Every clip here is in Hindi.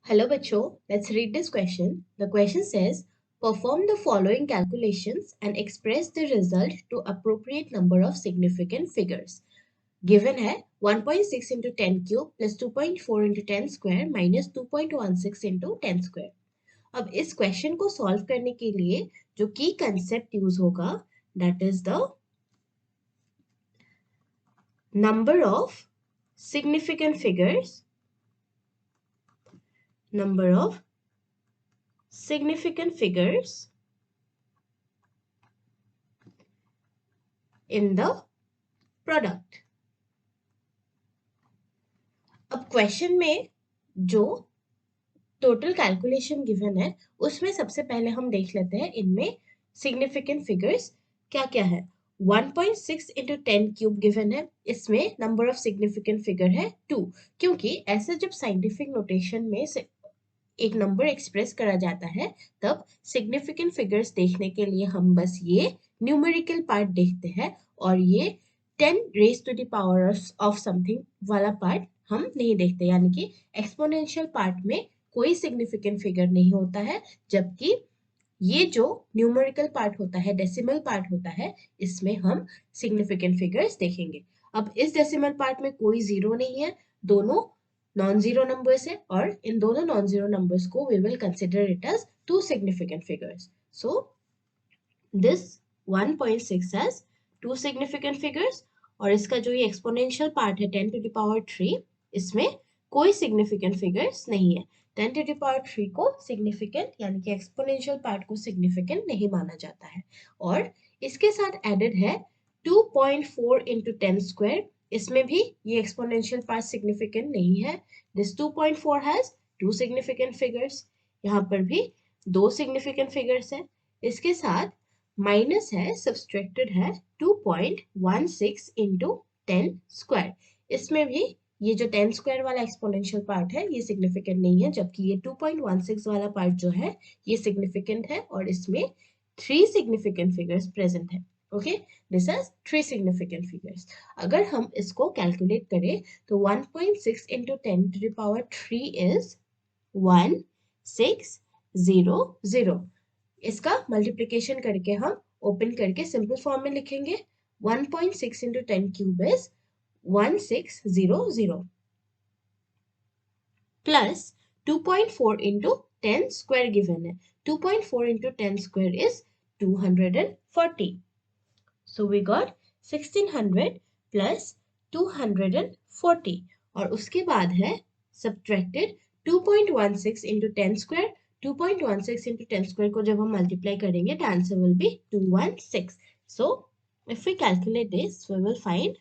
Hello bachcho, let's read this question. The question says, perform the following calculations and express the result to appropriate number of significant figures. Given है 1.6 into 10 cube plus 2.4 into 10 square minus 2.16 into 10 square. अब इस क्वेश्चन को सॉल्व करने के लिए जो की कंसेप्ट यूज होगा that is the number of significant figures in the product. अब क्वेश्चन में जो टोटल कैलकुलेशन गिवन है उसमें सबसे पहले हम देख लेते हैं इनमें सिग्निफिकेंट फिगर्स क्या क्या है। 1.6 इंटू 10 क्यूब गिवन है, इसमें नंबर ऑफ सिग्निफिकेंट फिगर है 2, क्योंकि ऐसा जब साइंटिफिक नोटेशन में एक नंबर एक्सप्रेस करा जाता है तब सिग्निफिकेंट फिगर्स देखने के लिए हम बस ये न्यूमेरिकल पार्ट देखते हैं और ये 10 raise to the power of something वाला पार्ट हम नहीं देखते, यानी कि एक्सपोनेंशियल पार्ट में कोई सिग्निफिकेंट फिगर नहीं होता है, जबकि ये जो न्यूमेरिकल पार्ट होता है, डेसिमल पार्ट होता है, इसमें हम सिग्निफिकेंट फिगर्स देखेंगे। अब इस डेसिमल पार्ट में कोई जीरो नहीं है, दोनों नॉन जीरो नंबर्स है और इन दोनों नॉन जीरो नंबर्स को we will consider it as two significant figures. So this 1.6 has two significant figures और इसका जो ये एक्सपोनेंशियल पार्ट है 10 to the power 3, इसमें कोई सिग्निफिकेंट फिगर्स नहीं है। 10 to the power 3 को सिग्निफिकेंट यानी कि एक्सपोनेंशियल पार्ट को सिग्निफिकेंट नहीं माना जाता है। और इसके साथ एडेड है 2.4 into 10 स्क्वायर, इसमें भी ये एक्सपोनेंशियल पार्ट सिग्निफिकेंट नहीं है। This 2.4 has two significant figures, यहाँ पर भी दो सिग्निफिकेंट फिगर्स है। इसके साथ माइनस है, सब्सट्रैक्टेड है 2.16 इंटू 10 स्क्वायर, इसमें भी ये जो 10 स्क्वायर वाला एक्सपोनेंशियल पार्ट है ये सिग्निफिकेंट नहीं है, जबकि ये 2.16 वाला पार्ट जो है ये सिग्निफिकेंट है और इसमें 3 सिग्निफिकेंट फिगर्स प्रेजेंट है। Okay, this is 3 significant figures. अगर हम इसको कैलकुलेट करें तो 1.6 into 10 to the power 3 is 1600। इसका मल्टीप्लिकेशन करके हम ओपन करके सिंपल फॉर्म में लिखेंगे। 1.6 into 10 cube is 1600 plus 2.4 into 10 square given है। 2.4 into 10 square is 240। So we got 1600 plus 240 और उसके बाद है subtracted 2.16 into 10 square. 2.16 into 10 square को जब हम मल्टीप्लाई करेंगे the answer will be 216. So if we calculate this we will find,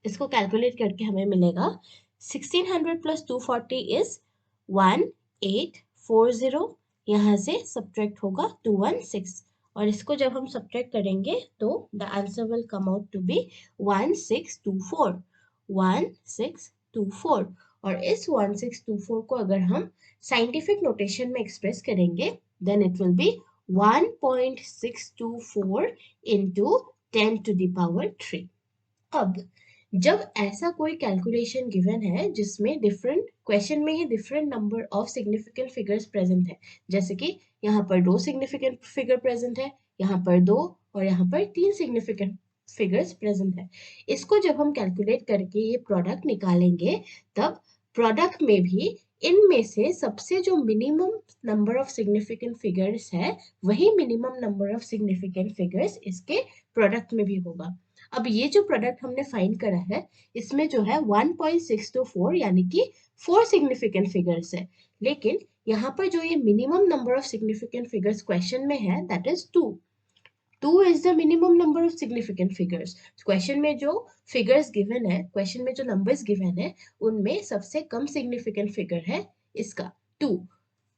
इसको कैलकुलेट करके हमें मिलेगा 1600 plus 240 is 1840, यहाँ से सब्ट्रैक्ट होगा 216 और इसको जब हम सब्ट्रैक्ट करेंगे तो the answer will come out to be 1624 और इस 1624 को अगर हम साइंटिफिक नोटेशन में एक्सप्रेस करेंगे then it will be 1.624 into 10 to the power 3। अब जब ऐसा कोई कैलकुलेशन गिवन है जिसमें डिफरेंट क्वेश्चन में ही different number of significant figures present है, जैसे कि यहाँ पर 2 सिग्निफिकेंट फिगर प्रेजेंट है, यहाँ पर 2 और यहाँ पर 3 सिग्निफिकेंट फिगर्स प्रेजेंट है, इसको जब हम कैलकुलेट करके ये प्रोडक्ट निकालेंगे तब प्रोडक्ट में भी इनमें से सबसे जो minimum number of significant figures है वही minimum number of significant figures इसके प्रोडक्ट में भी होगा। अब ये जो प्रोडक्ट हमने फाइंड करा है इसमें जो है 1.624 यानी कि 4 सिग्निफिकेंट फिगर्स है, लेकिन यहाँ पर जो ये minimum number of significant figures question में है that is 2 is the minimum number of significant figures. Question में जो फिगर्स गिवन है, क्वेश्चन में जो नंबर्स गिवन है उनमें सबसे कम सिग्निफिकेंट फिगर है इसका 2,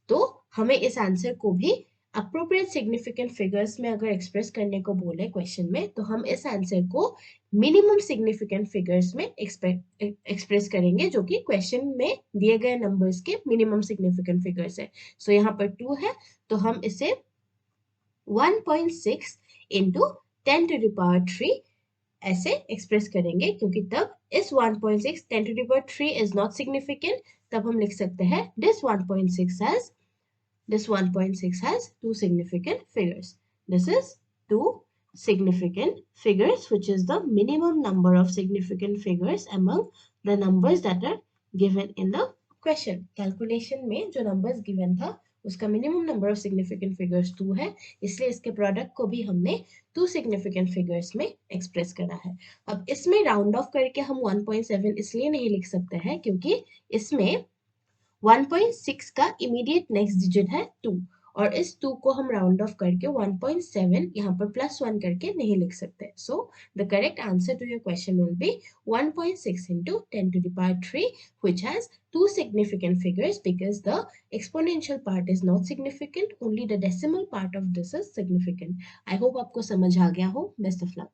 तो हमें इस आंसर को भी अप्रोप्रिएट सिग्निफिकेंट फिगर्स में अगर एक्सप्रेस करने को बोले क्वेश्चन में तो हम इस आंसर को मिनिमम सिग्निफिकेंट फिगर्स में एक्सप्रेस करेंगे जो कि क्वेश्चन में दिए गए नंबर्स के मिनिमम सिग्निफिकेंट फिगर्स है। सो यहाँ पर 2 है तो हम इसे 1.6 into 10 to the power 3 ऐसे एक्सप्रेस करेंगे, क्योंकि तब इस 1.6 10 to the power 3 is not significant, तब हम लिख सकते हैं this 1.6 has two significant figures. This is two significant figures, which is the minimum number of significant figures among the numbers that are given in the question. Calculation में जो numbers given था उसका minimum number of significant figures 2 है, इसलिए इसके product को भी हमने 2 significant figures में express करा है. अब इसमें round off करके हम 1.7 इसलिए नहीं लिख सकते हैं क्योंकि इसमें 1.6 का इमीडिएट नेक्स्ट डिजिट है 2, और इस 2 को हम राउंड ऑफ करके 1.7 यहाँ पर +1 करके नहीं लिख सकते. So the correct answer to your question will be 1.6 into 10 to the power 3, which has two significant figures because the exponential part is not significant, only the decimal part of this is significant. I hope आपको समझ आ गया हो. Best of luck.